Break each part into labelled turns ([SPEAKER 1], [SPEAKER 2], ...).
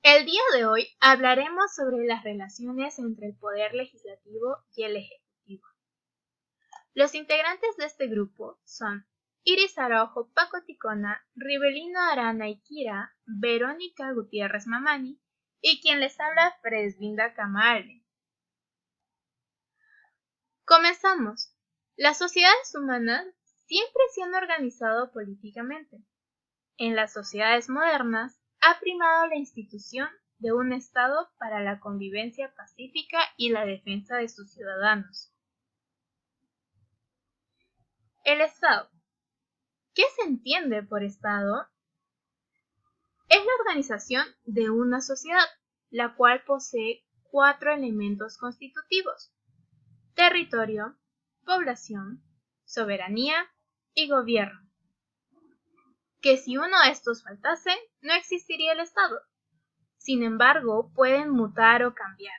[SPEAKER 1] El día de hoy hablaremos sobre las relaciones entre el poder legislativo y el ejecutivo. Los integrantes de este grupo son Iris Araujo Paco Ticona, Rivelino Arana Ikira, Verónica Gutiérrez Mamani y quien les habla Fresvinda Camale. Comenzamos. Las sociedades humanas siempre se han organizado políticamente. En las sociedades modernas ha primado la institución de un Estado para la convivencia pacífica y la defensa de sus ciudadanos. El Estado. ¿Qué se entiende por Estado? Es la organización de una sociedad, la cual posee 4 elementos constitutivos: territorio, población, soberanía y gobierno. Que si uno de estos faltase, no existiría el Estado. Sin embargo, pueden mutar o cambiar.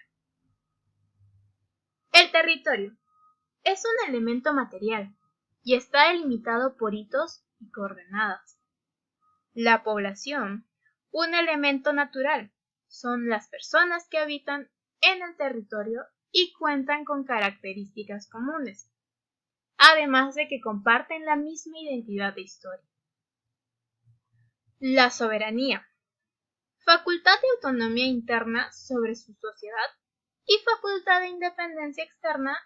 [SPEAKER 1] El territorio es un elemento material y está delimitado por hitos y coordenadas. La población, un elemento natural, son las personas que habitan en el territorio y cuentan con características comunes, además de que comparten la misma identidad de historia. La soberanía, facultad de autonomía interna sobre su sociedad y facultad de independencia externa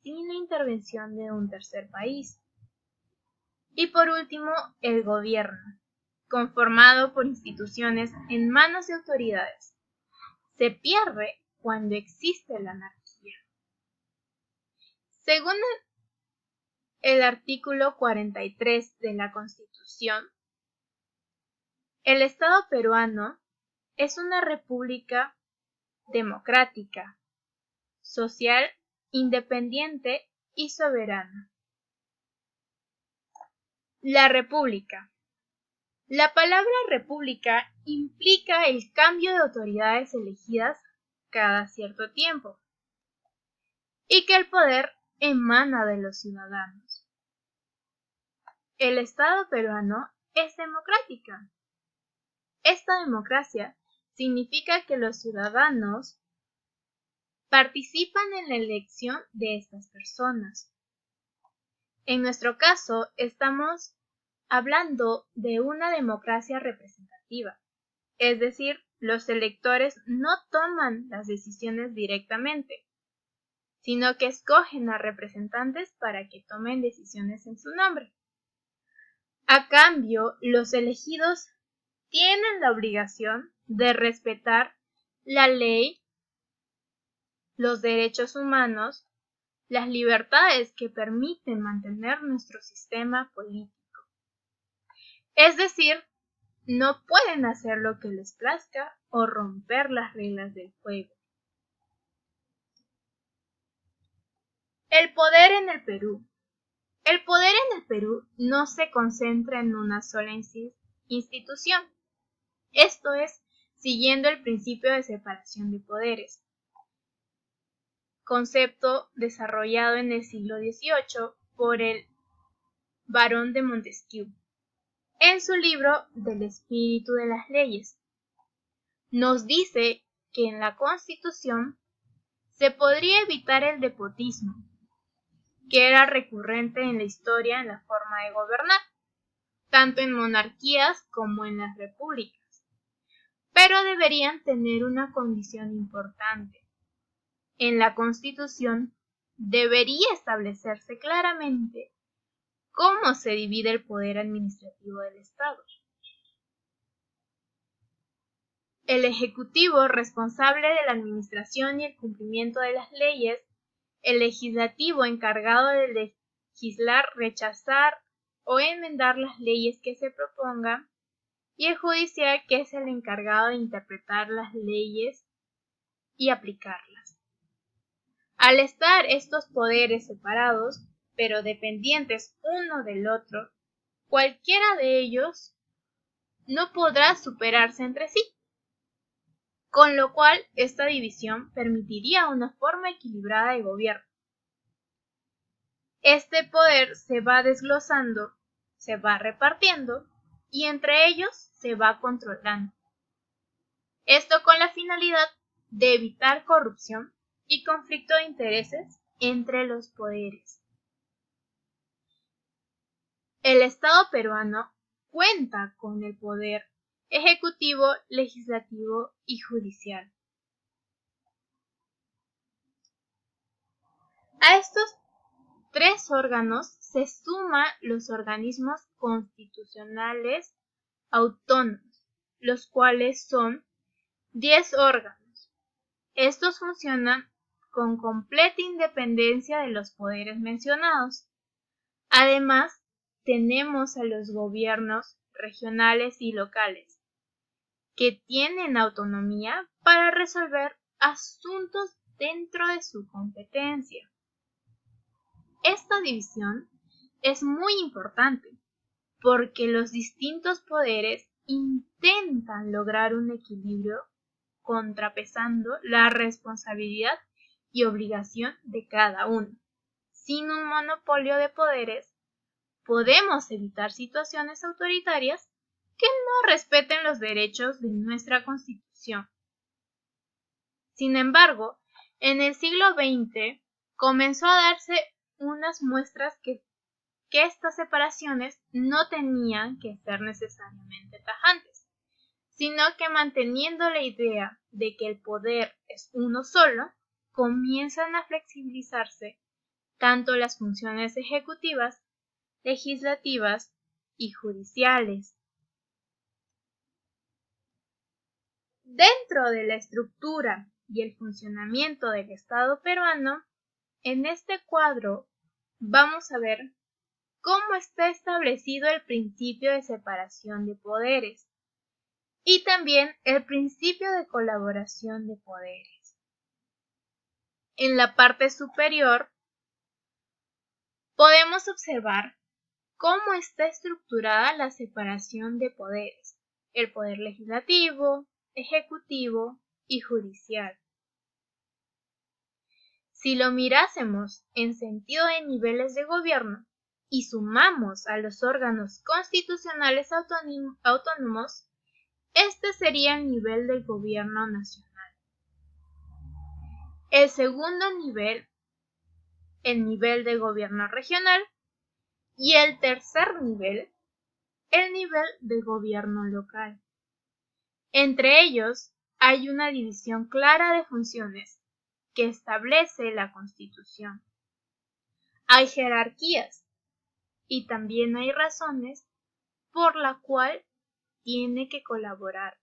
[SPEAKER 1] sin la intervención de un tercer país. Y por último, el gobierno, conformado por instituciones en manos de autoridades. Se pierde cuando existe la anarquía. Según el artículo 43 de la Constitución, el Estado peruano es una república democrática, social, independiente y soberana. La república. La palabra república implica el cambio de autoridades elegidas cada cierto tiempo y que el poder emana de los ciudadanos. El Estado peruano es democrática. Esta democracia significa que los ciudadanos participan en la elección de estas personas. En nuestro caso, estamos hablando de una democracia representativa, es decir, los electores no toman las decisiones directamente, sino que escogen a representantes para que tomen decisiones en su nombre. A cambio, los elegidos tienen la obligación de respetar la ley, los derechos humanos, las libertades que permiten mantener nuestro sistema político. Es decir, no pueden hacer lo que les plazca o romper las reglas del juego. El poder en el Perú. El poder en el Perú no se concentra en una sola institución. Esto es, siguiendo el principio de separación de poderes, concepto desarrollado en el siglo XVIII por el Barón de Montesquieu, en su libro Del espíritu de las leyes. Nos dice que en la Constitución se podría evitar el despotismo, que era recurrente en la historia en la forma de gobernar, tanto en monarquías como en las repúblicas, pero deberían tener una condición importante. En la Constitución debería establecerse claramente cómo se divide el poder administrativo del Estado. El Ejecutivo, responsable de la administración y el cumplimiento de las leyes, el Legislativo, encargado de legislar, rechazar o enmendar las leyes que se propongan, y el Judicial, que es el encargado de interpretar las leyes y aplicarlas. Al estar estos poderes separados, pero dependientes uno del otro, cualquiera de ellos no podrá superarse entre sí, con lo cual esta división permitiría una forma equilibrada de gobierno. Este poder se va desglosando, se va repartiendo y entre ellos se va controlando. Esto con la finalidad de evitar corrupción y conflicto de intereses entre los poderes. El Estado peruano cuenta con el poder ejecutivo, legislativo y judicial. A estos tres órganos se suman los organismos constitucionales autónomos, los cuales son 10 órganos. Estos funcionan con completa independencia de los poderes mencionados. Además, tenemos a los gobiernos regionales y locales, que tienen autonomía para resolver asuntos dentro de su competencia. Esta división es muy importante porque los distintos poderes intentan lograr un equilibrio contrapesando la responsabilidad y obligación de cada uno. Sin un monopolio de poderes, podemos evitar situaciones autoritarias que no respeten los derechos de nuestra Constitución. Sin embargo, en el siglo XX comenzó a darse unas muestras que estas separaciones no tenían que ser necesariamente tajantes, sino que manteniendo la idea de que el poder es uno solo, comienzan a flexibilizarse tanto las funciones ejecutivas, legislativas y judiciales. Dentro de la estructura y el funcionamiento del Estado peruano, en este cuadro vamos a ver cómo está establecido el principio de separación de poderes y también el principio de colaboración de poderes. En la parte superior podemos observar cómo está estructurada la separación de poderes, el poder legislativo, ejecutivo y judicial. Si lo mirásemos en sentido de niveles de gobierno y sumamos a los órganos constitucionales autónomos, este sería el nivel del gobierno nacional. El segundo nivel, el nivel de gobierno regional, y el tercer nivel, el nivel de gobierno local. Entre ellos hay una división clara de funciones que establece la Constitución. Hay jerarquías y también hay razones por la cual tiene que colaborar,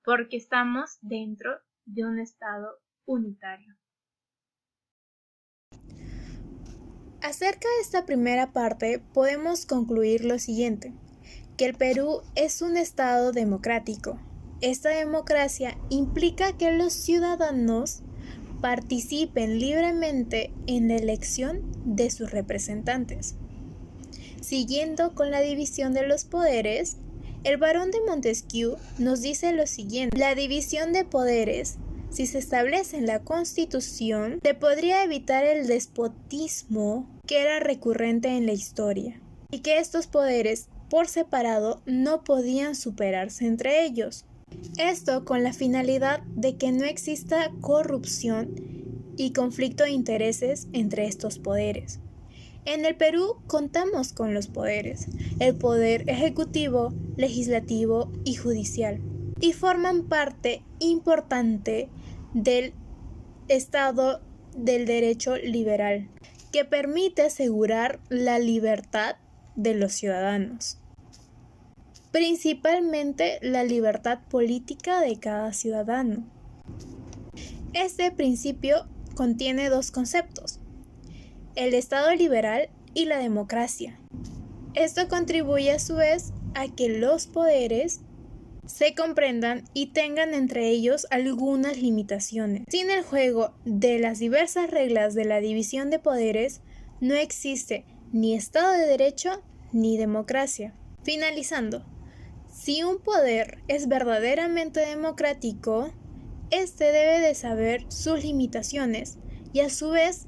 [SPEAKER 1] porque estamos dentro de un Estado unitario.
[SPEAKER 2] Acerca de esta primera parte podemos concluir lo siguiente, que el Perú es un Estado democrático. Esta democracia implica que los ciudadanos participen libremente en la elección de sus representantes. Siguiendo con la división de los poderes, el barón de Montesquieu nos dice lo siguiente: la división de poderes, si se establece en la Constitución, se podría evitar el despotismo que era recurrente en la historia, y que estos poderes por separado no podían superarse entre ellos. Esto con la finalidad de que no exista corrupción y conflicto de intereses entre estos poderes. En el Perú contamos con los poderes, el poder ejecutivo, legislativo y judicial, y forman parte importante del Estado del derecho liberal, que permite asegurar la libertad de los ciudadanos, principalmente la libertad política de cada ciudadano. Este principio contiene dos conceptos: el Estado liberal y la democracia. Esto contribuye a su vez a que los poderes se comprendan y tengan entre ellos algunas limitaciones. Sin el juego de las diversas reglas de la división de poderes, no existe ni Estado de Derecho ni democracia. Finalizando, si un poder es verdaderamente democrático, este debe de saber sus limitaciones y a su vez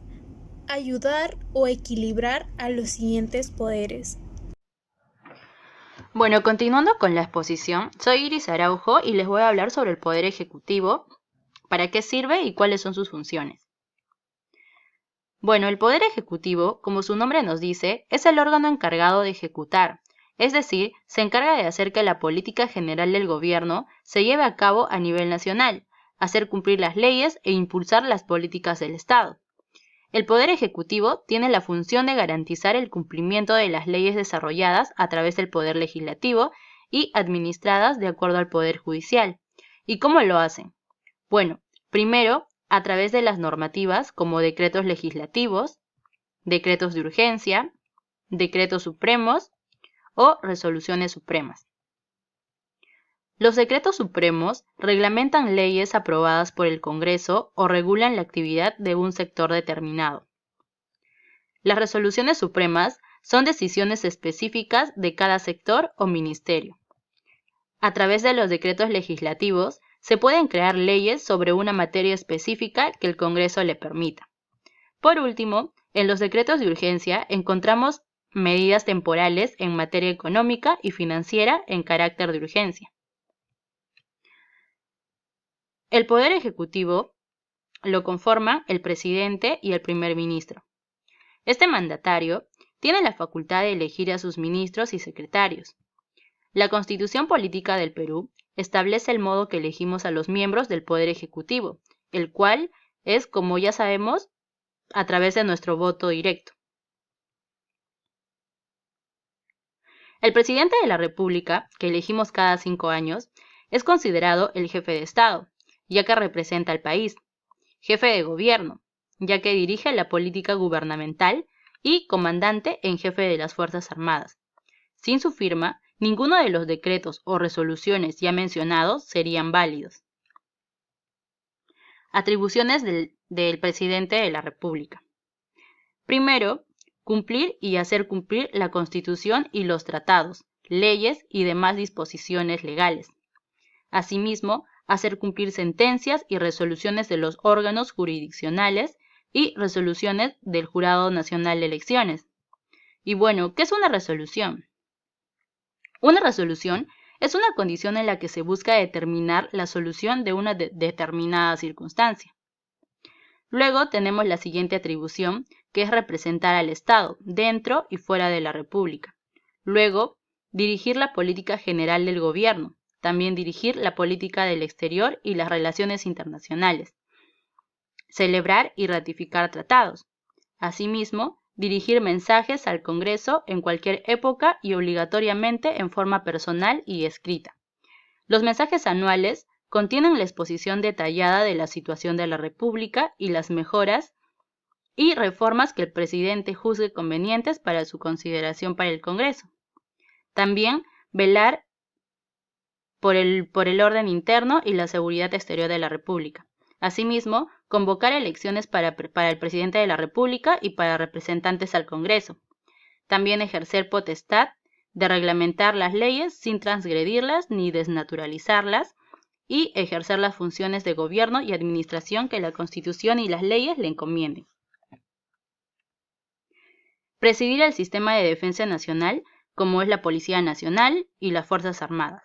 [SPEAKER 2] ayudar o equilibrar a los siguientes poderes.
[SPEAKER 3] Bueno, continuando con la exposición, soy Iris Araujo y les voy a hablar sobre el Poder Ejecutivo, para qué sirve y cuáles son sus funciones. Bueno, el Poder Ejecutivo, como su nombre nos dice, es el órgano encargado de ejecutar, es decir, se encarga de hacer que la política general del gobierno se lleve a cabo a nivel nacional, hacer cumplir las leyes e impulsar las políticas del Estado. El Poder Ejecutivo tiene la función de garantizar el cumplimiento de las leyes desarrolladas a través del Poder Legislativo y administradas de acuerdo al Poder Judicial. ¿Y cómo lo hacen? Bueno, primero, a través de las normativas como decretos legislativos, decretos de urgencia, decretos supremos o resoluciones supremas. Los decretos supremos reglamentan leyes aprobadas por el Congreso o regulan la actividad de un sector determinado. Las resoluciones supremas son decisiones específicas de cada sector o ministerio. A través de los decretos legislativos se pueden crear leyes sobre una materia específica que el Congreso le permita. Por último, en los decretos de urgencia encontramos medidas temporales en materia económica y financiera en carácter de urgencia. El Poder Ejecutivo lo conforman el presidente y el primer ministro. Este mandatario tiene la facultad de elegir a sus ministros y secretarios. La Constitución Política del Perú establece el modo que elegimos a los miembros del Poder Ejecutivo, el cual es, como ya sabemos, a través de nuestro voto directo. El presidente de la República, que elegimos cada 5 años, es considerado el jefe de Estado, ya que representa al país, jefe de gobierno, ya que dirige la política gubernamental, y comandante en jefe de las Fuerzas Armadas. Sin su firma, ninguno de los decretos o resoluciones ya mencionados serían válidos. Atribuciones del presidente de la República. Primero, cumplir y hacer cumplir la Constitución y los tratados, leyes y demás disposiciones legales. Asimismo, hacer cumplir sentencias y resoluciones de los órganos jurisdiccionales y resoluciones del Jurado Nacional de Elecciones. Y bueno, ¿qué es una resolución? Una resolución es una condición en la que se busca determinar la solución de una determinada circunstancia. Luego tenemos la siguiente atribución, que es representar al Estado, dentro y fuera de la República. Luego, dirigir la política general del gobierno. También dirigir la política del exterior y las relaciones internacionales. Celebrar y ratificar tratados. Asimismo, dirigir mensajes al Congreso en cualquier época y obligatoriamente en forma personal y escrita. Los mensajes anuales contienen la exposición detallada de la situación de la República y las mejoras y reformas que el presidente juzgue convenientes para su consideración para el Congreso. También velar por el orden interno y la seguridad exterior de la República. Asimismo, convocar elecciones para el presidente de la República y para representantes al Congreso. También ejercer potestad de reglamentar las leyes sin transgredirlas ni desnaturalizarlas y ejercer las funciones de gobierno y administración que la Constitución y las leyes le encomienden. Presidir el sistema de defensa nacional, como es la Policía Nacional y las Fuerzas Armadas.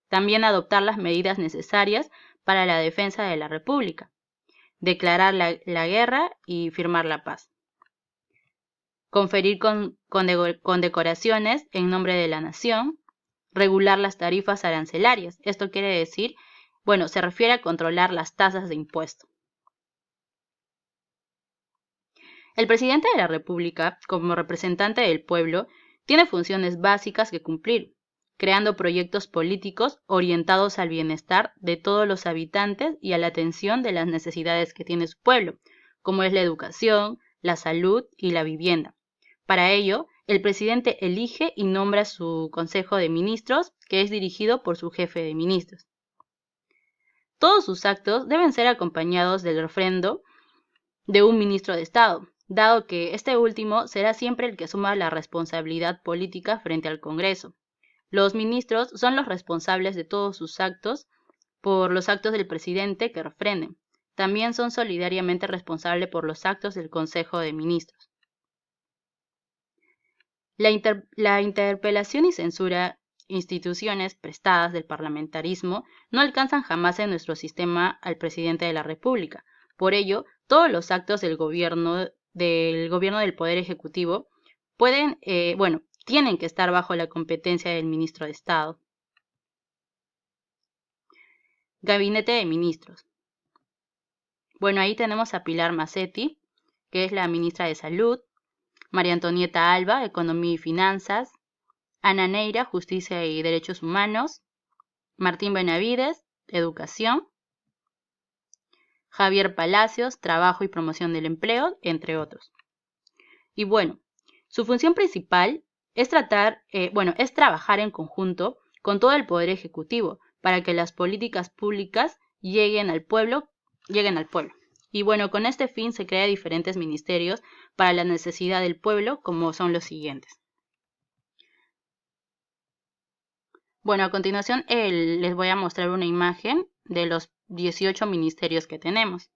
[SPEAKER 3] También adoptar las medidas necesarias para la defensa de la República. Declarar la guerra y firmar la paz. Conferir condecoraciones en nombre de la nación. Regular las tarifas arancelarias. Esto quiere decir, se refiere a controlar las tasas de impuesto. El presidente de la República, como representante del pueblo, tiene funciones básicas que cumplir, creando proyectos políticos orientados al bienestar de todos los habitantes y a la atención de las necesidades que tiene su pueblo, como es la educación, la salud y la vivienda. Para ello, el presidente elige y nombra su Consejo de Ministros, que es dirigido por su jefe de ministros. Todos sus actos deben ser acompañados del refrendo de un ministro de Estado, dado que este último será siempre el que asuma la responsabilidad política frente al Congreso. Los ministros son los responsables de todos sus actos por los actos del presidente que refrenden. También son solidariamente responsables por los actos del Consejo de Ministros. La interpelación y censura instituciones prestadas del parlamentarismo no alcanzan jamás en nuestro sistema al presidente de la República. Por ello, todos los actos del gobierno del Poder Ejecutivo tienen que estar bajo la competencia del ministro de Estado. Gabinete de Ministros. Bueno, ahí tenemos a Pilar Macetti, que es la ministra de Salud, María Antonieta Alba, Economía y Finanzas, Ana Neira, Justicia y Derechos Humanos, Martín Benavides, Educación, Javier Palacios, Trabajo y Promoción del Empleo, entre otros. Y bueno, su función principal es trabajar en conjunto con todo el Poder Ejecutivo para que las políticas públicas lleguen al pueblo. Y bueno, con este fin se crean diferentes ministerios para la necesidad del pueblo, como son los siguientes. Bueno, a continuación les voy a mostrar una imagen de los 18 ministerios que tenemos.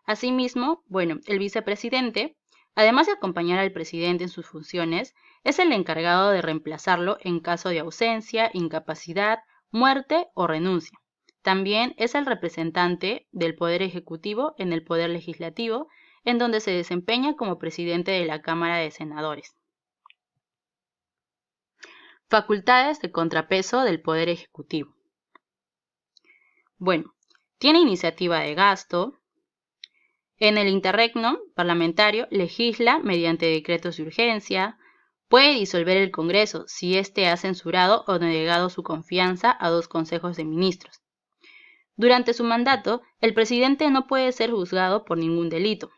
[SPEAKER 3] Asimismo, bueno, el vicepresidente, además de acompañar al presidente en sus funciones, es el encargado de reemplazarlo en caso de ausencia, incapacidad, muerte o renuncia. También es el representante del Poder Ejecutivo en el Poder Legislativo, en donde se desempeña como presidente de la Cámara de Senadores. Facultades de contrapeso del Poder Ejecutivo. Bueno, tiene iniciativa de gasto. En el interregno parlamentario legisla mediante decretos de urgencia. Puede disolver el Congreso si éste ha censurado o denegado su confianza a 2 consejos de ministros. Durante su mandato, el presidente no puede ser juzgado por ningún delito.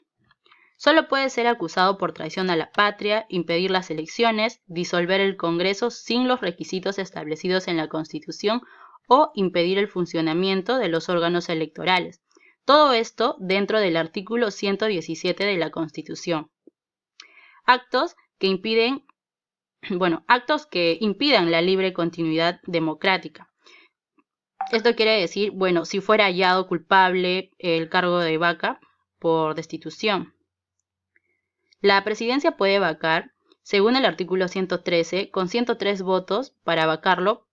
[SPEAKER 3] Solo puede ser acusado por traición a la patria, impedir las elecciones, disolver el Congreso sin los requisitos establecidos en la Constitución o impedir el funcionamiento de los órganos electorales. Todo esto dentro del artículo 117 de la Constitución. Actos que impidan la libre continuidad democrática. Esto quiere decir, si fuera hallado culpable el cargo de vaca por destitución. La presidencia puede vacar, según el artículo 113, con 103 votos para vacarlo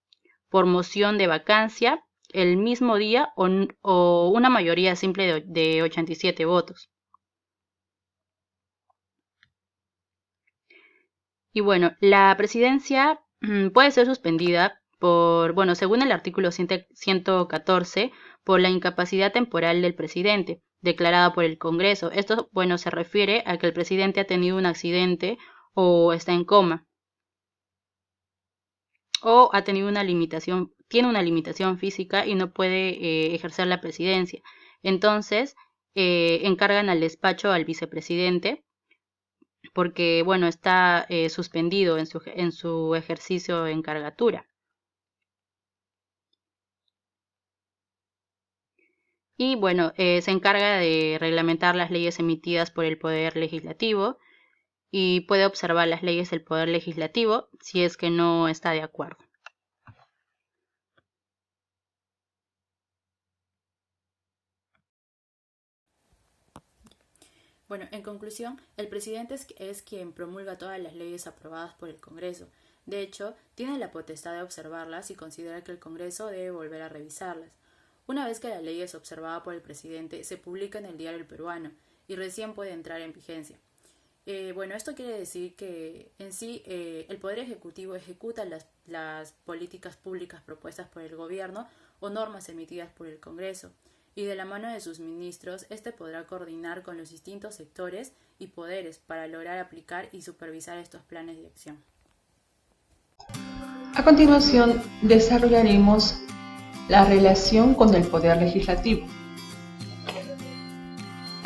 [SPEAKER 3] por moción de vacancia el mismo día o una mayoría simple de 87 votos. Y bueno, la presidencia puede ser suspendida según el artículo 114, por la incapacidad temporal del presidente, declarada por el Congreso. Esto, se refiere a que el presidente ha tenido un accidente o está en coma. O tiene una limitación física y no puede ejercer la presidencia. Entonces, encargan al despacho al vicepresidente porque, está suspendido en su ejercicio de encargatura. Y se encarga de reglamentar las leyes emitidas por el Poder Legislativo y puede observar las leyes del Poder Legislativo si es que no está de acuerdo.
[SPEAKER 4] Bueno, en conclusión, el presidente es quien promulga todas las leyes aprobadas por el Congreso. De hecho, tiene la potestad de observarlas y considera que el Congreso debe volver a revisarlas. Una vez que la ley es observada por el presidente, se publica en el Diario El Peruano y recién puede entrar en vigencia. Esto quiere decir que en sí el Poder Ejecutivo ejecuta las políticas públicas propuestas por el gobierno o normas emitidas por el Congreso, y de la mano de sus ministros, podrá coordinar con los distintos sectores y poderes para lograr aplicar y supervisar estos planes de acción.
[SPEAKER 5] A continuación, desarrollaremos la relación con el Poder Legislativo.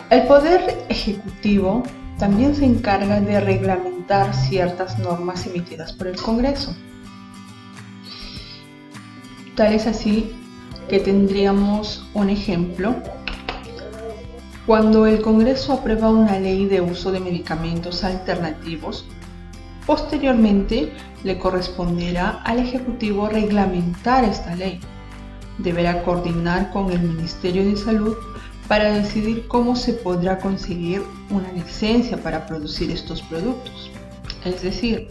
[SPEAKER 5] El Poder Ejecutivo también se encarga de reglamentar ciertas normas emitidas por el Congreso. Tal es así que tendríamos un ejemplo. Cuando el Congreso aprueba una ley de uso de medicamentos alternativos, posteriormente le corresponderá al Ejecutivo reglamentar esta ley. Deberá coordinar con el Ministerio de Salud para decidir cómo se podrá conseguir una licencia para producir estos productos. Es decir,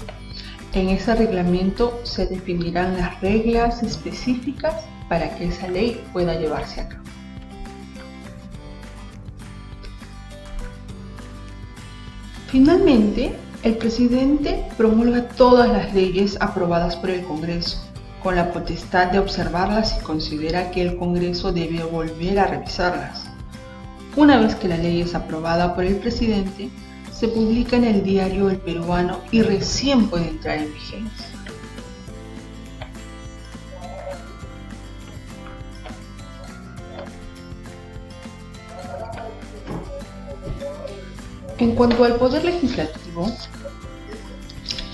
[SPEAKER 5] En ese reglamento se definirán las reglas específicas para que esa ley pueda llevarse a cabo. Finalmente, el presidente promulga todas las leyes aprobadas por el Congreso, con la potestad de observarlas si considera que el Congreso debe volver a revisarlas. Una vez que la ley es aprobada por el presidente, se publica en el diario El Peruano y recién puede entrar en vigencia. En cuanto al poder legislativo,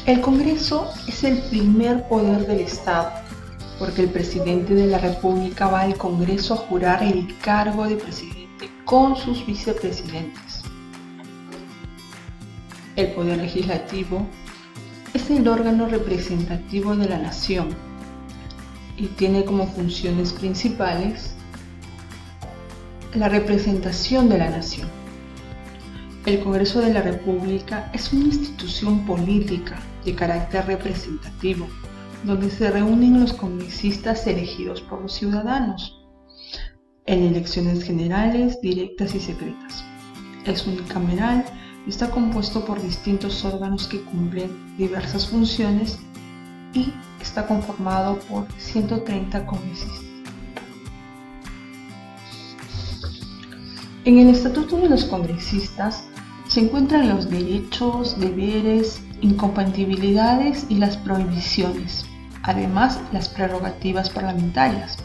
[SPEAKER 5] el Congreso es el primer poder del Estado, porque el presidente de la República va al Congreso a jurar el cargo de presidente con sus vicepresidentes. El poder legislativo es el órgano representativo de la nación y tiene como funciones principales la representación de la nación. El Congreso de la República es una institución política de carácter representativo, donde se reúnen los congresistas elegidos por los ciudadanos en elecciones generales, directas y secretas. Es unicameral y está compuesto por distintos órganos que cumplen diversas funciones y está conformado por 130 congresistas. En el Estatuto de los Congresistas se encuentran los derechos, deberes, incompatibilidades y las prohibiciones, además las prerrogativas parlamentarias.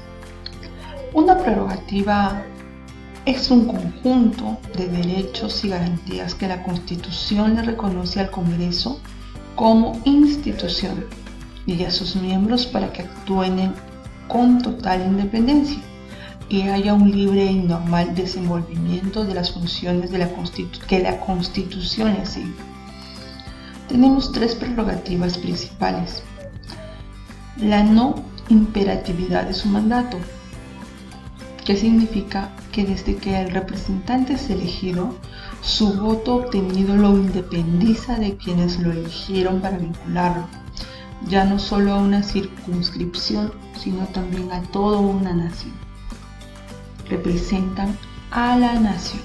[SPEAKER 5] Una prerrogativa es un conjunto de derechos y garantías que la Constitución le reconoce al Congreso como institución y a sus miembros para que actúen con total independencia y haya un libre y normal desenvolvimiento de las funciones que la Constitución le asigna. Tenemos tres prerrogativas principales. La no imperatividad de su mandato, que significa que desde que el representante es elegido, su voto obtenido lo independiza de quienes lo eligieron para vincularlo, ya no solo a una circunscripción, sino también a toda una nación. Representan a la nación.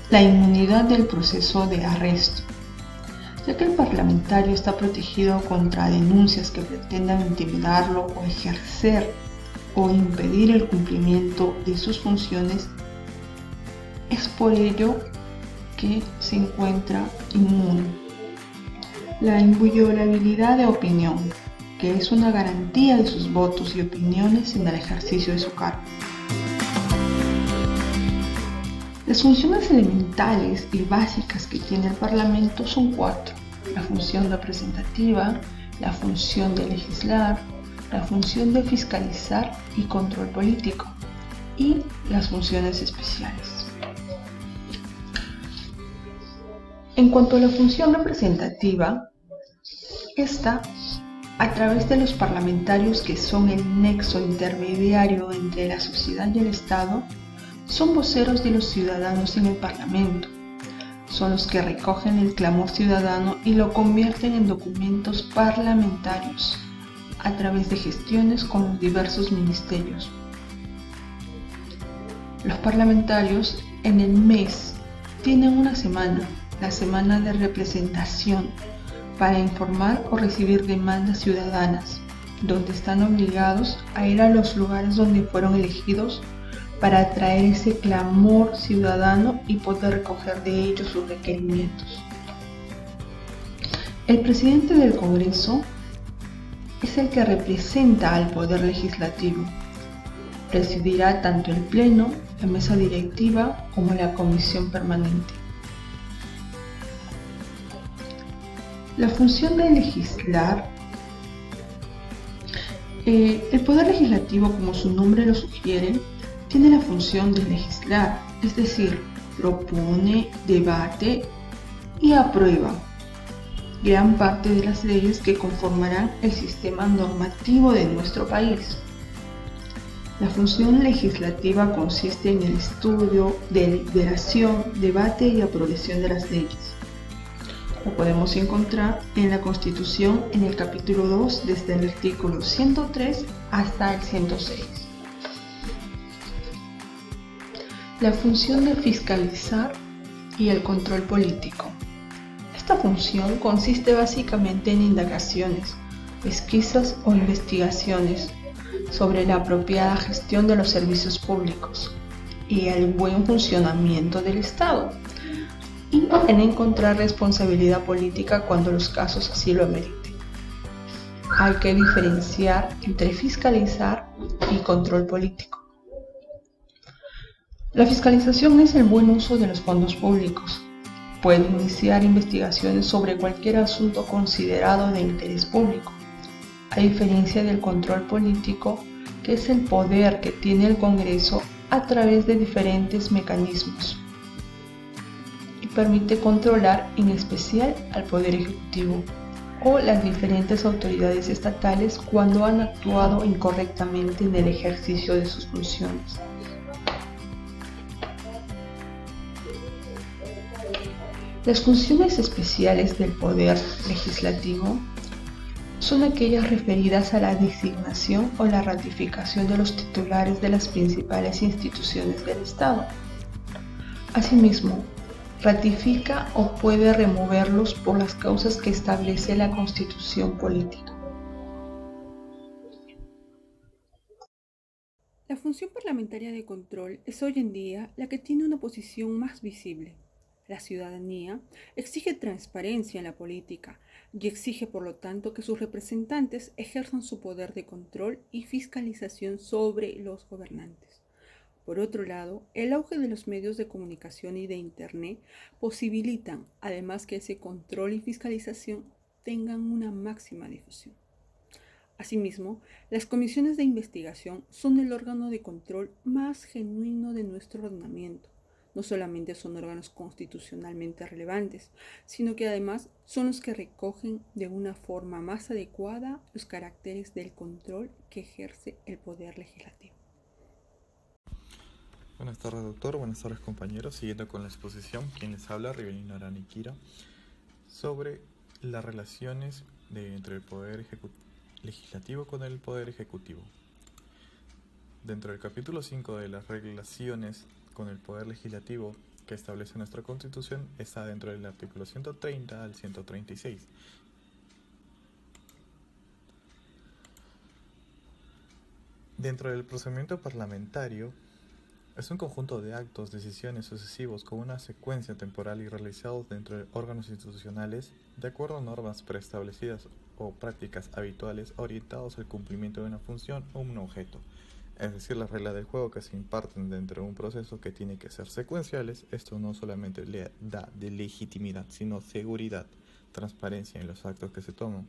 [SPEAKER 5] La inmunidad del proceso de arresto, ya que el parlamentario está protegido contra denuncias que pretendan intimidarlo o ejercer o impedir el cumplimiento de sus funciones, es por ello que se encuentra inmune. La inviolabilidad de opinión, que es una garantía de sus votos y opiniones en el ejercicio de su cargo. Las funciones elementales y básicas que tiene el Parlamento son cuatro: la función representativa, la función de legislar, la función de fiscalizar y control político, y las funciones especiales. En cuanto a la función representativa, esta, a través de los parlamentarios que son el nexo intermediario entre la sociedad y el Estado, son voceros de los ciudadanos en el Parlamento. Son los que recogen el clamor ciudadano y lo convierten en documentos parlamentarios a través de gestiones con los diversos ministerios. Los parlamentarios en el mes tienen una semana, la semana de representación, para informar o recibir demandas ciudadanas, donde están obligados a ir a los lugares donde fueron elegidos para traer ese clamor ciudadano y poder recoger de ellos sus requerimientos. El presidente del Congreso es el que representa al Poder Legislativo. Presidirá tanto el Pleno, la Mesa Directiva como la Comisión Permanente. La función de legislar. El Poder Legislativo, como su nombre lo sugiere, tiene la función de legislar, es decir, propone, debate y aprueba gran parte de las leyes que conformarán el sistema normativo de nuestro país. La función legislativa consiste en el estudio, deliberación, debate y aprobación de las leyes. Lo podemos encontrar en la Constitución en el capítulo 2, desde el artículo 103 hasta el 106. La función de fiscalizar y el control político. Esta función consiste básicamente en indagaciones, pesquisas o investigaciones sobre la apropiada gestión de los servicios públicos y el buen funcionamiento del Estado, y en encontrar responsabilidad política cuando los casos así lo ameriten. Hay que diferenciar entre fiscalizar y control político. La fiscalización es el buen uso de los fondos públicos. Puede iniciar investigaciones sobre cualquier asunto considerado de interés público, a diferencia del control político, que es el poder que tiene el Congreso a través de diferentes mecanismos y permite controlar en especial al Poder Ejecutivo o las diferentes autoridades estatales cuando han actuado incorrectamente en el ejercicio de sus funciones. Las funciones especiales del Poder Legislativo son aquellas referidas a la designación o la ratificación de los titulares de las principales instituciones del Estado. Asimismo, ratifica o puede removerlos por las causas que establece la Constitución política.
[SPEAKER 6] La función parlamentaria de control es hoy en día la que tiene una posición más visible. La ciudadanía exige transparencia en la política y exige, por lo tanto, que sus representantes ejerzan su poder de control y fiscalización sobre los gobernantes. Por otro lado, el auge de los medios de comunicación y de Internet posibilitan, además, que ese control y fiscalización tengan una máxima difusión. Asimismo, las comisiones de investigación son el órgano de control más genuino de nuestro ordenamiento. No solamente son órganos constitucionalmente relevantes, sino que además son los que recogen de una forma más adecuada los caracteres del control que ejerce el Poder Legislativo.
[SPEAKER 7] Buenas tardes, doctor. Buenas tardes, compañeros. Siguiendo con la exposición, quien les habla, Rivelino Araniquira, sobre las relaciones entre el Poder Legislativo con el Poder Ejecutivo. Dentro del capítulo 5 de las relaciones con el Poder Legislativo que establece nuestra Constitución, está dentro del artículo 130 al 136. Dentro del procedimiento parlamentario, es un conjunto de actos, decisiones sucesivos con una secuencia temporal y realizados dentro de órganos institucionales de acuerdo a normas preestablecidas o prácticas habituales orientados al cumplimiento de una función o un objeto. Es decir, las reglas del juego que se imparten dentro de un proceso que tiene que ser secuenciales. Esto no solamente le da de legitimidad, sino seguridad, transparencia en los actos que se toman,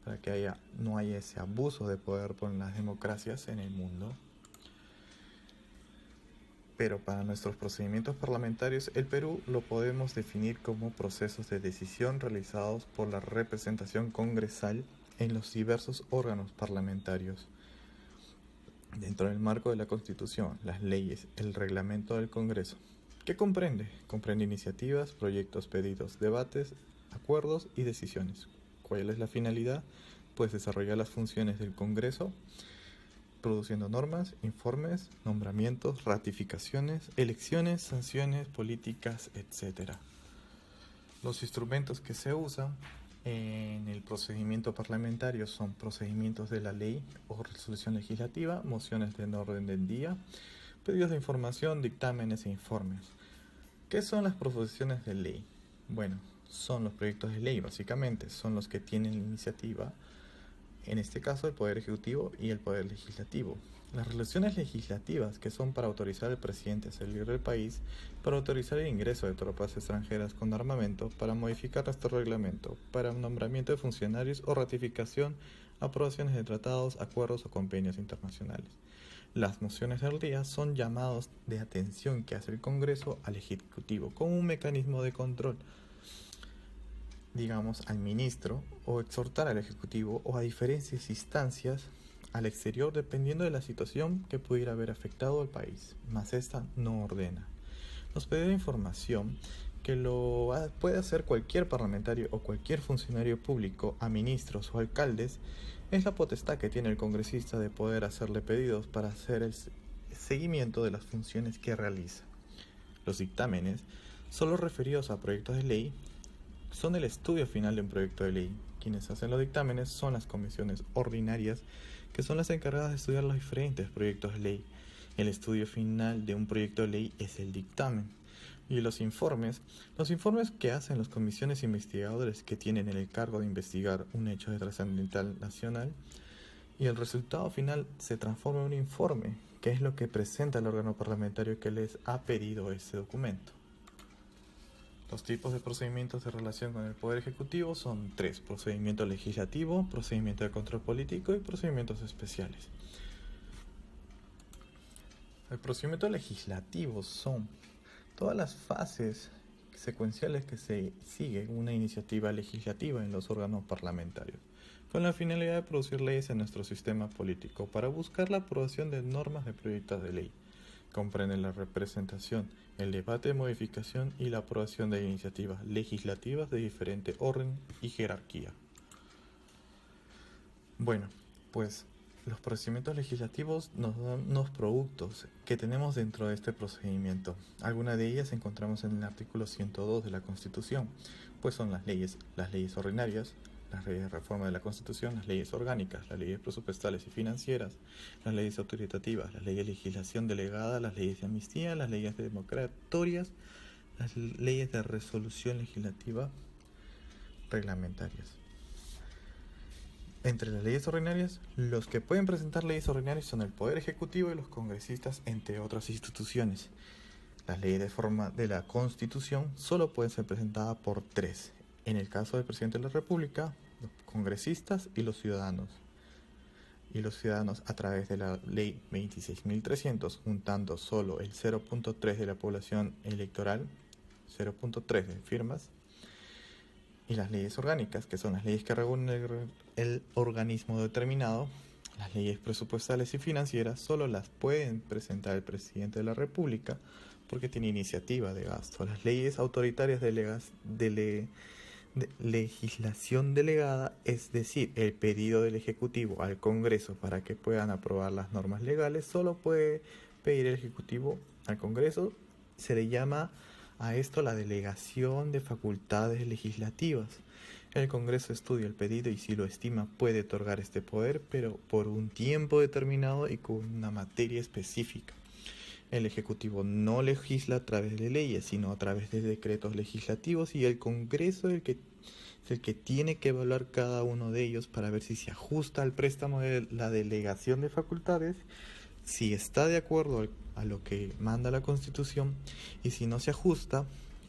[SPEAKER 7] para que no haya ese abuso de poder por las democracias en el mundo. Pero para nuestros procedimientos parlamentarios, el Perú lo podemos definir como procesos de decisión realizados por la representación congresal en los diversos órganos parlamentarios. Dentro del marco de la Constitución, las leyes, el reglamento del Congreso. ¿Qué comprende? Comprende iniciativas, proyectos, pedidos, debates, acuerdos y decisiones. ¿Cuál es la finalidad? Pues desarrollar las funciones del Congreso, produciendo normas, informes, nombramientos, ratificaciones, elecciones, sanciones, políticas, etc. Los instrumentos que se usan en el procedimiento parlamentario son procedimientos de la ley o resolución legislativa, mociones de orden del día, pedidos de información, dictámenes e informes. ¿Qué son las proposiciones de ley? Bueno, son los proyectos de ley, básicamente, son los que tienen la iniciativa, en este caso el Poder Ejecutivo y el Poder Legislativo. Las resoluciones legislativas, que son para autorizar al presidente a salir del país, para autorizar el ingreso de tropas extranjeras con armamento, para modificar nuestro reglamento, para nombramiento de funcionarios o ratificación, aprobaciones de tratados, acuerdos o convenios internacionales. Las mociones del día son llamados de atención que hace el Congreso al Ejecutivo como un mecanismo de control, digamos, al ministro, o exhortar al Ejecutivo o a diferentes instancias al exterior dependiendo de la situación que pudiera haber afectado al país, mas esta no ordena. Nos pide información que puede hacer cualquier parlamentario o cualquier funcionario público a ministros o alcaldes, es la potestad que tiene el congresista de poder hacerle pedidos para hacer el seguimiento de las funciones que realiza. Los dictámenes son los referidos a proyectos de ley, son el estudio final de un proyecto de ley. Quienes hacen los dictámenes son las comisiones ordinarias, que son las encargadas de estudiar los diferentes proyectos de ley. El estudio final de un proyecto de ley es el dictamen. Y los informes que hacen las comisiones investigadores que tienen el cargo de investigar un hecho de trascendental nacional, y el resultado final se transforma en un informe, que es lo que presenta el órgano parlamentario que les ha pedido ese documento. Los tipos de procedimientos de relación con el Poder Ejecutivo son 3: procedimiento legislativo, procedimiento de control político y procedimientos especiales. El procedimiento legislativo son todas las fases secuenciales que se sigue una iniciativa legislativa en los órganos parlamentarios, con la finalidad de producir leyes en nuestro sistema político para buscar la aprobación de normas de proyectos de ley. Comprende la representación, el debate de modificación y la aprobación de iniciativas legislativas de diferente orden y jerarquía. Bueno, pues los procedimientos legislativos nos dan unos productos que tenemos dentro de este procedimiento. Algunas de ellas encontramos en el artículo 102 de la Constitución, pues son las leyes ordinarias, las leyes de reforma de la Constitución, las leyes orgánicas, las leyes presupuestales y financieras, las leyes autoritativas, las leyes de legislación delegada, las leyes de amnistía, las leyes democratorias, las leyes de resolución legislativa reglamentarias. Entre las leyes ordinarias, los que pueden presentar leyes ordinarias son el Poder Ejecutivo y los congresistas, entre otras instituciones. Las leyes de reforma de la Constitución solo pueden ser presentadas por 3. En el caso del presidente de la República, los congresistas y los ciudadanos. Y los ciudadanos, a través de la ley 26.300, juntando solo el 0.3 de la población electoral, 0.3 de firmas, y las leyes orgánicas, que son las leyes que regulan el organismo determinado. Las leyes presupuestales y financieras solo las pueden presentar el presidente de la República porque tiene iniciativa de gasto. Las leyes autoritarias de legislación delegada, es decir, el pedido del Ejecutivo al Congreso para que puedan aprobar las normas legales, solo puede pedir el Ejecutivo al Congreso. Se le llama a esto la delegación de facultades legislativas. El Congreso estudia el pedido y, si lo estima, puede otorgar este poder, pero por un tiempo determinado y con una materia específica. El Ejecutivo no legisla a través de leyes, sino a través de decretos legislativos, y el Congreso es el que tiene que evaluar cada uno de ellos para ver si se ajusta al préstamo de la delegación de facultades, si está de acuerdo a lo que manda la Constitución, y si no se ajusta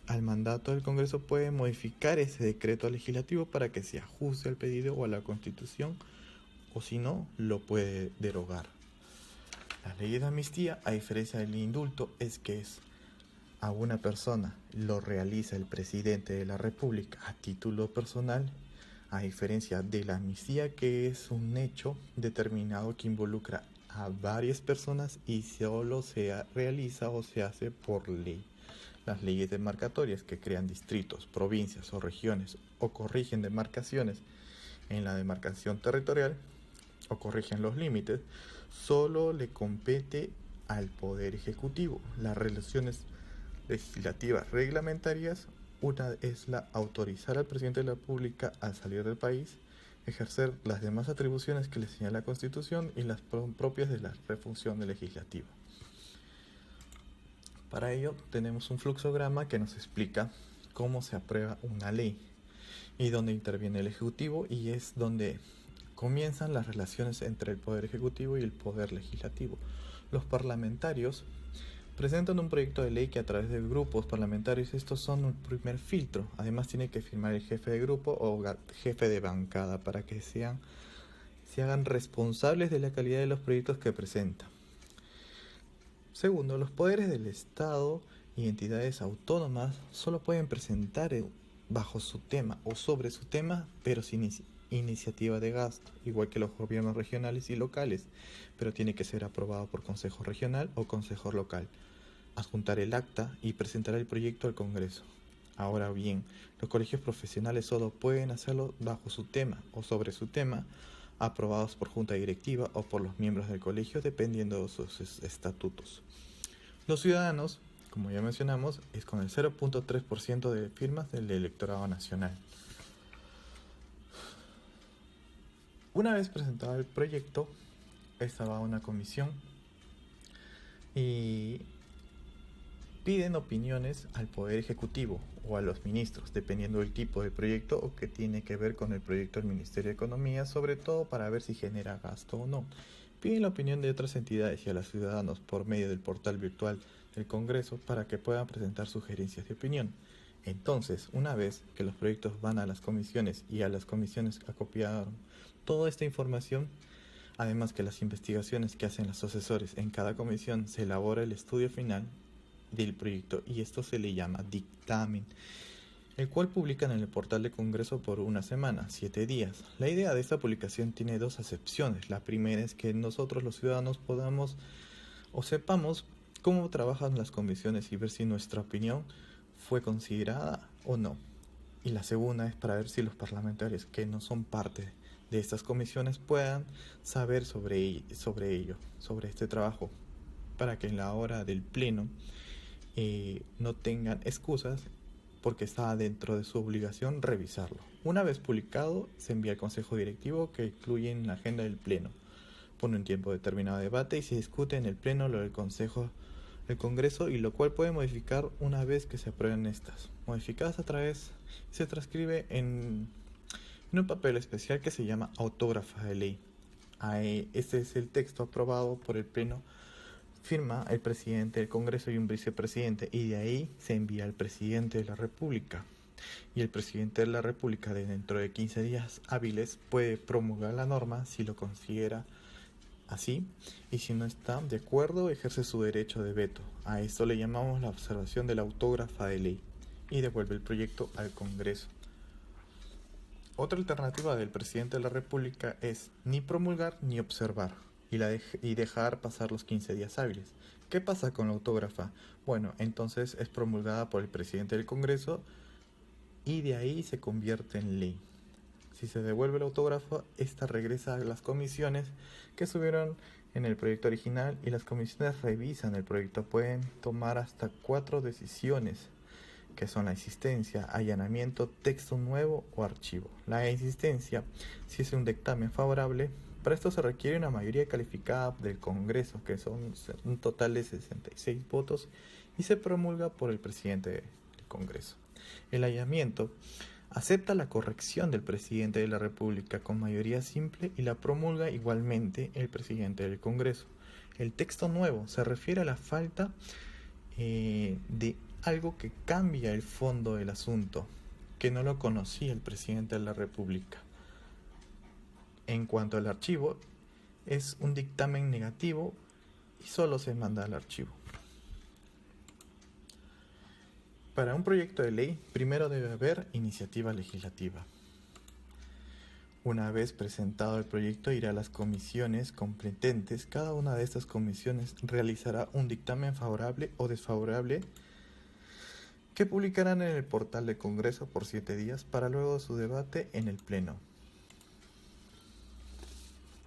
[SPEAKER 7] al mandato del Congreso, puede modificar ese decreto legislativo para que se ajuste al pedido o a la Constitución, o si no, lo puede derogar. Las leyes de amnistía, a diferencia del indulto, es que a una persona lo realiza el presidente de la República a título personal, a diferencia de la amnistía, que es un hecho determinado que involucra a varias personas y solo se realiza o se hace por ley. Las leyes demarcatorias, que crean distritos, provincias o regiones, o corrigen demarcaciones en la demarcación territorial, o corrigen los límites, solo le compete al Poder Ejecutivo. Las resoluciones legislativas reglamentarias, una es la autorizar al presidente de la República a salir del país, ejercer las demás atribuciones que le señala la Constitución y las propias de la refunción legislativa. Para ello tenemos un fluxograma que nos explica cómo se aprueba una ley y dónde interviene el Ejecutivo, y es donde comienzan las relaciones entre el Poder Ejecutivo y el Poder Legislativo. Los parlamentarios presentan un proyecto de ley que, a través de grupos parlamentarios, estos son un primer filtro. Además tiene que firmar el jefe de grupo o jefe de bancada para que se hagan responsables de la calidad de los proyectos que presentan. Segundo, los poderes del Estado y entidades autónomas solo pueden presentar bajo su tema o sobre su tema, pero sin iniciativa de gasto, igual que los gobiernos regionales y locales, pero tiene que ser aprobado por Consejo Regional o Consejo Local. Adjuntar el acta y presentar el proyecto al Congreso. Ahora bien, los colegios profesionales solo pueden hacerlo bajo su tema o sobre su tema, aprobados por junta directiva o por los miembros del colegio, dependiendo de sus estatutos. Los ciudadanos, como ya mencionamos, es con el 0.3% de firmas del electorado nacional. Una vez presentado el proyecto, estaba una comisión y piden opiniones al Poder Ejecutivo o a los ministros, dependiendo del tipo de proyecto o que tiene que ver con el proyecto del Ministerio de Economía, sobre todo para ver si genera gasto o no. Piden la opinión de otras entidades y a los ciudadanos por medio del portal virtual del Congreso para que puedan presentar sugerencias de opinión. Entonces, una vez que los proyectos van a las comisiones y a las comisiones acopiaron toda esta información, además que las investigaciones que hacen los asesores en cada comisión, se elabora el estudio final del proyecto y esto se le llama dictamen, el cual publican en el portal del Congreso por una semana, 7 días. La idea de esta publicación tiene dos acepciones. La primera es que nosotros los ciudadanos podamos o sepamos cómo trabajan las comisiones y ver si nuestra opinión fue considerada o no. Y la segunda es para ver si los parlamentarios que no son parte de estas comisiones puedan saber sobre este trabajo, para que en la hora del pleno no tengan excusas, porque está dentro de su obligación revisarlo. Una vez publicado, se envía al Consejo Directivo, que incluye en la agenda del pleno. Pone un tiempo determinado de debate y se discute en el pleno lo del Congreso, y lo cual puede modificar una vez que se aprueben estas. Modificadas a través, se transcribe en un papel especial que se llama autógrafa de ley. Este es el texto aprobado por el pleno. Firma el presidente del Congreso y un vicepresidente, y de ahí se envía al presidente de la República. Y el presidente de la República, dentro de 15 días hábiles, puede promulgar la norma si lo considera así, y si no está de acuerdo, ejerce su derecho de veto. A esto le llamamos la observación de la autógrafa de ley, y devuelve el proyecto al Congreso. Otra alternativa del presidente de la República es ni promulgar ni observar, y dejar pasar los 15 días hábiles. ¿Qué pasa con la autógrafa? Bueno, entonces es promulgada por el presidente del Congreso y de ahí se convierte en ley. Si se devuelve el autógrafo, esta regresa a las comisiones que estuvieron en el proyecto original, y las comisiones revisan el proyecto. Pueden tomar hasta 4 decisiones, que son la existencia, allanamiento, texto nuevo o archivo. La existencia, si es un dictamen favorable, para esto se requiere una mayoría calificada del Congreso, que son un total de 66 votos, y se promulga por el presidente del Congreso. El allanamiento acepta la corrección del presidente de la República con mayoría simple y la promulga igualmente el presidente del Congreso. El texto nuevo se refiere a la falta de algo que cambia el fondo del asunto, que no lo conocía el presidente de la República. En cuanto al archivo, es un dictamen negativo y solo se manda al archivo. Para un proyecto de ley, primero debe haber iniciativa legislativa. Una vez presentado el proyecto, irá a las comisiones competentes. Cada una de estas comisiones realizará un dictamen favorable o desfavorable, que publicarán en el portal del Congreso por 7 días para luego su debate en el Pleno.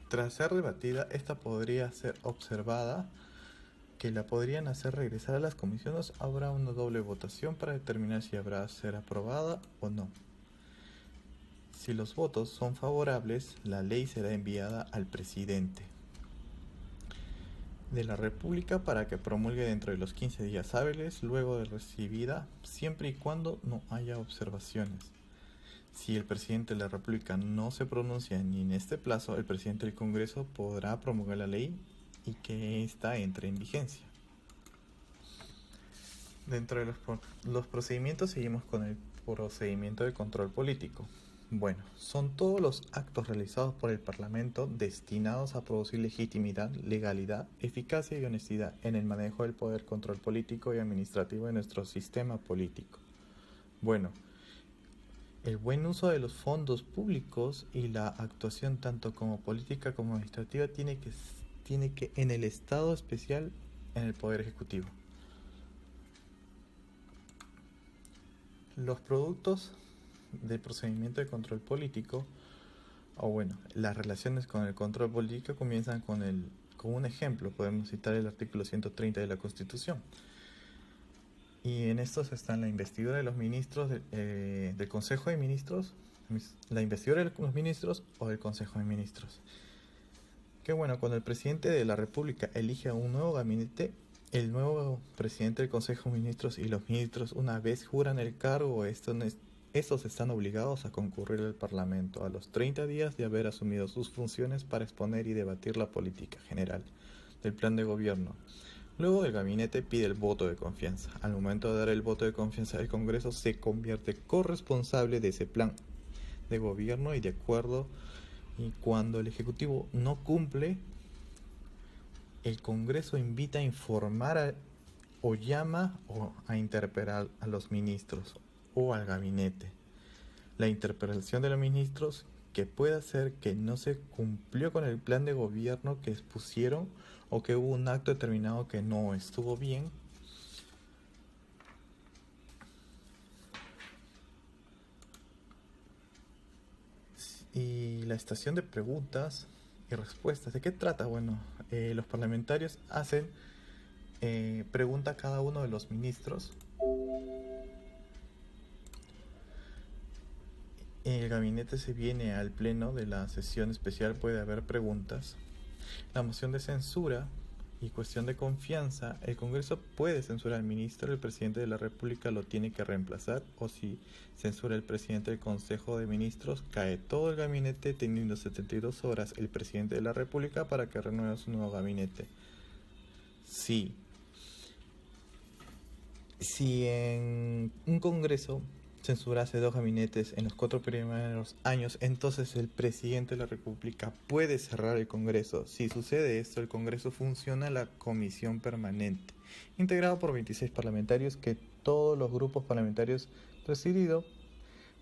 [SPEAKER 7] Tras ser debatida, esta podría ser observada, que la podrían hacer regresar a las comisiones. Habrá una doble votación para determinar si habrá de ser aprobada o no. Si los votos son favorables, la ley será enviada al presidente de la República para que promulgue dentro de los 15 días hábiles luego de recibida, siempre y cuando no haya observaciones. Si el presidente de la República no se pronuncia ni en este plazo, el presidente del Congreso podrá promulgar la ley y que ésta entre en vigencia. Dentro de los procedimientos, seguimos con el procedimiento de control político. Bueno, son todos los actos realizados por el Parlamento destinados a producir legitimidad, legalidad, eficacia y honestidad en el manejo del poder, control político y administrativo de nuestro sistema político. Bueno, el buen uso de los fondos públicos y la actuación tanto como política como administrativa tiene que en el Estado especial en el Poder Ejecutivo. Los productos del procedimiento de control político, las relaciones con el control político comienzan con un ejemplo. Podemos citar el artículo 130 de la Constitución. Y en estos están la investidura de los ministros del Consejo de Ministros, la investidura de los ministros o del Consejo de Ministros. Cuando el presidente de la República elige a un nuevo gabinete, el nuevo presidente del Consejo de Ministros y los ministros, una vez juran el cargo, estos están obligados a concurrir al Parlamento a los 30 días de haber asumido sus funciones para exponer y debatir la política general del plan de gobierno. Luego el gabinete pide el voto de confianza. Al momento de dar el voto de confianza, el Congreso se convierte corresponsable de ese plan de gobierno y cuando el Ejecutivo no cumple, el Congreso invita a informar o llama a interpelar a los ministros o al gabinete. La interpelación de los ministros, que puede ser que no se cumplió con el plan de gobierno que expusieron o que hubo un acto determinado que no estuvo bien. Y la estación de preguntas y respuestas, ¿de qué trata? Los parlamentarios hacen pregunta a cada uno de los ministros. El gabinete se viene al pleno de la sesión especial, puede haber preguntas. La moción de censura y cuestión de confianza, el Congreso puede censurar al ministro, el presidente de la República lo tiene que reemplazar, o si censura el presidente del Consejo de Ministros, cae todo el gabinete, teniendo 72 horas el presidente de la República para que renueve su nuevo gabinete. Si en un Congreso censurase 2 gabinetes en los 4 primeros años, entonces el presidente de la República puede cerrar el Congreso. Si sucede esto, el Congreso funciona la comisión permanente, integrado por 26 parlamentarios, que todos los grupos parlamentarios presidido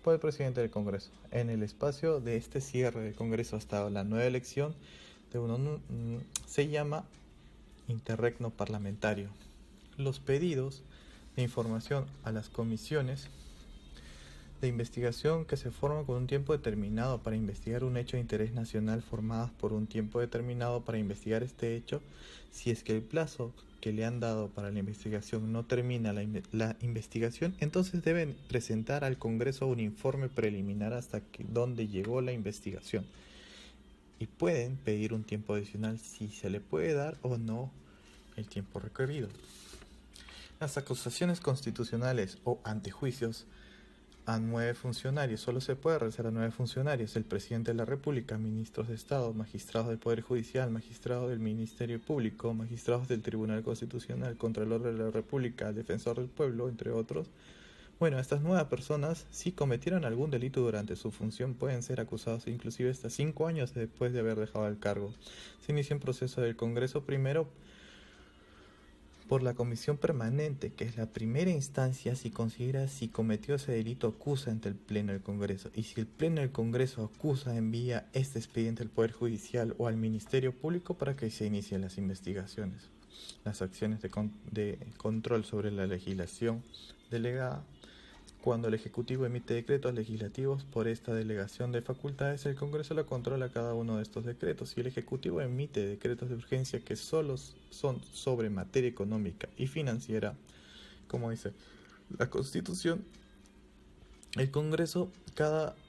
[SPEAKER 7] por el presidente del Congreso. En el espacio de este cierre del Congreso hasta la nueva elección se llama interregno parlamentario. Los pedidos de información a las comisiones de investigación que se forman con un tiempo determinado para investigar un hecho de interés nacional, formadas por un tiempo determinado para investigar este hecho, si es que el plazo que le han dado para la investigación no termina la investigación, entonces deben presentar al Congreso un informe preliminar hasta dónde llegó la investigación. Y pueden pedir un tiempo adicional si se le puede dar o no el tiempo requerido. Las acusaciones constitucionales o antejuicios a 9 funcionarios. Solo se puede realizar a 9 funcionarios: el presidente de la República, ministros de Estado, magistrados del Poder Judicial, magistrados del Ministerio Público, magistrados del Tribunal Constitucional, Contralor de la República, Defensor del Pueblo, entre otros. Estas 9 personas, si cometieron algún delito durante su función, pueden ser acusados inclusive hasta 5 años después de haber dejado el cargo. Se inicia un proceso del Congreso, primero por la comisión permanente, que es la primera instancia. Si considera si cometió ese delito, acusa ante el pleno del Congreso, y si el pleno del Congreso acusa, envía este expediente al Poder Judicial o al Ministerio Público para que se inicien las investigaciones. Las acciones de control sobre la legislación delegada. Cuando el Ejecutivo emite decretos legislativos por esta delegación de facultades, el Congreso lo controla cada uno de estos decretos. Si el Ejecutivo emite decretos de urgencia que solo son sobre materia económica y financiera, como dice la Constitución, el Congreso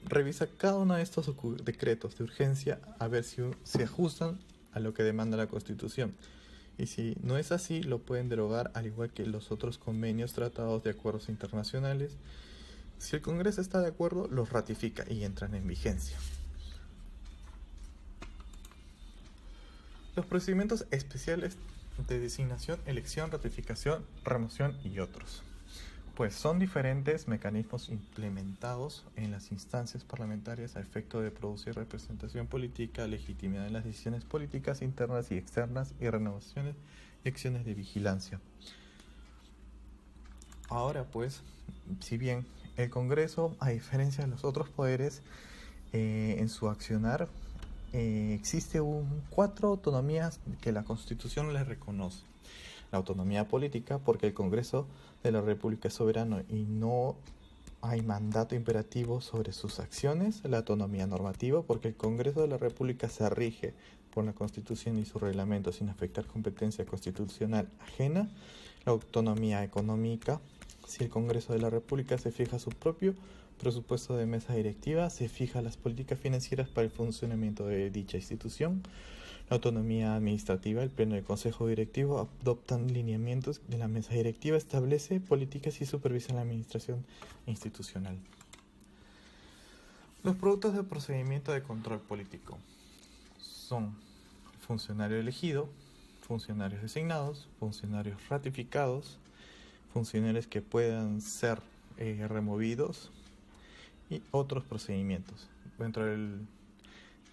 [SPEAKER 7] revisa cada uno de estos decretos de urgencia a ver si se ajustan a lo que demanda la Constitución. Y si no es así, lo pueden derogar, al igual que los otros convenios, tratados de acuerdos internacionales. Si el Congreso está de acuerdo, los ratifica y entran en vigencia. Los procedimientos especiales de designación, elección, ratificación, remoción y otros. Son diferentes mecanismos implementados en las instancias parlamentarias a efecto de producir representación política, legitimidad en las decisiones políticas internas y externas, y renovaciones y acciones de vigilancia. Ahora, si bien el Congreso, a diferencia de los otros poderes, en su accionar, existe 4 autonomías que la Constitución les reconoce. La autonomía política, porque el Congreso de la República es soberano y no hay mandato imperativo sobre sus acciones, la autonomía normativa, porque el Congreso de la República se rige por la Constitución y su reglamento sin afectar competencia constitucional ajena, la autonomía económica, si el Congreso de la República se fija su propio presupuesto de mesa directiva, se fija las políticas financieras para el funcionamiento de dicha institución. La autonomía administrativa, el Pleno del Consejo Directivo adoptan lineamientos de la mesa directiva, establece políticas y supervisa la administración institucional. Los productos del procedimiento de control político son funcionario elegido, funcionarios designados, funcionarios ratificados, funcionarios que puedan ser removidos y otros procedimientos.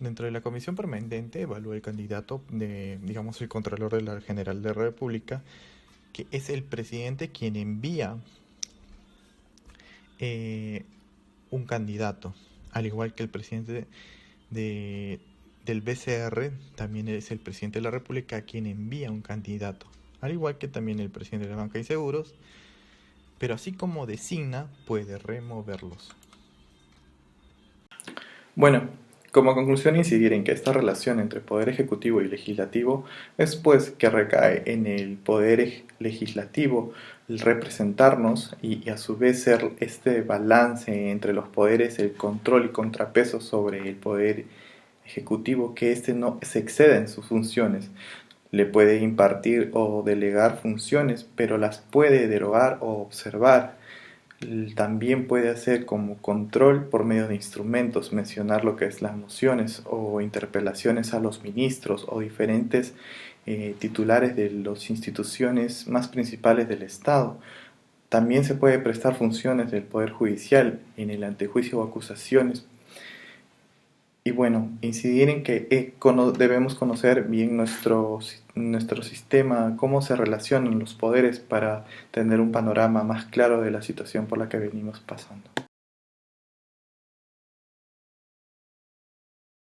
[SPEAKER 7] Dentro de la comisión permanente evalúa el candidato el Contralor General de la República, que es el presidente quien envía un candidato, al igual que el presidente del BCR, también es el presidente de la República quien envía un candidato, al igual que también el presidente de la Banca y Seguros, pero así como designa, puede removerlos. Bueno, como conclusión incidir en que esta relación entre poder ejecutivo y legislativo es pues que recae en el poder legislativo el representarnos y a su vez ser este balance entre los poderes, el control y contrapeso sobre el poder ejecutivo, que no se exceda en sus funciones. Le puede impartir o delegar funciones, pero las puede derogar o observar. También puede hacer como control por medio de instrumentos, mencionar lo que es las mociones o interpelaciones a los ministros o diferentes titulares de las instituciones más principales del Estado. También se puede prestar funciones del Poder Judicial en el antejuicio o acusaciones. Y bueno, incidir en que debemos conocer bien nuestro sistema, cómo se relacionan los poderes para tener un panorama más claro de la situación por la que venimos pasando.